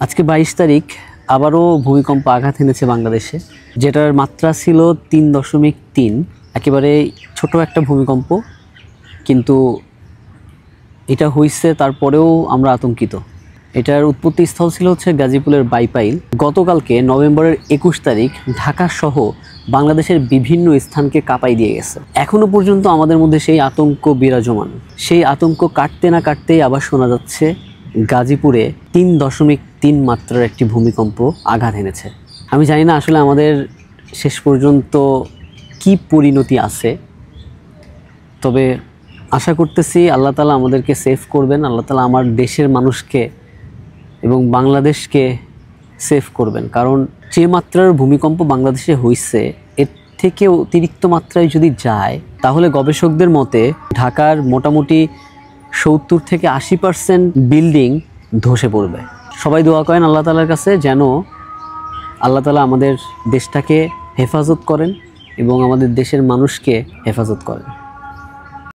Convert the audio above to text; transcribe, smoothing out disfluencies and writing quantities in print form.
আজকে 22 তারিখ আবারও ভূমিকম্প আঘাত এনেছে বাংলাদেশে, যেটার মাত্রা ছিল 3.3। একেবারে ছোট একটা ভূমিকম্প, কিন্তু এটা হইছে তারপরেও আমরা আতঙ্কিত। এটার উৎপত্তি স্থল ছিল হচ্ছে গাজীপুরের বাইপাইল। গতকালকে নভেম্বরের 21 তারিখ ঢাকা সহ বাংলাদেশের বিভিন্ন স্থানকে কাঁপাই দিয়ে গেছে। এখনো পর্যন্ত আমাদের মধ্যে সেই আতঙ্ক বিরাজমান। সেই আতঙ্ক কাটতে না কাটতেই আবার শোনা যাচ্ছে গাজীপুরে 3.3 মাত্রার একটি ভূমিকম্প আঘাত এনেছে। আমি জানি না আসলে আমাদের শেষ পর্যন্ত কি পরিণতি আছে, তবে আশা করতেছি আল্লাহ তাআলা আমাদেরকে সেভ করবেন। আল্লাহ তাআলা আমার দেশের মানুষকে এবং বাংলাদেশকে সেভ করবেন, কারণ যে মাত্রার ভূমিকম্প বাংলাদেশে হয়েছে এর থেকে অতিরিক্ত মাত্রায় যদি যায় তাহলে গবেষকদের মতে ঢাকার মোটামুটি 70 থেকে 80% বিল্ডিং ধসে পড়বে। সবাই দোয়া করেন আল্লাহ তাআলার কাছে যেন আল্লাহ তাআলা আমাদের দেশটাকে হেফাজত করেন এবং আমাদের দেশের মানুষকে হেফাজত করেন।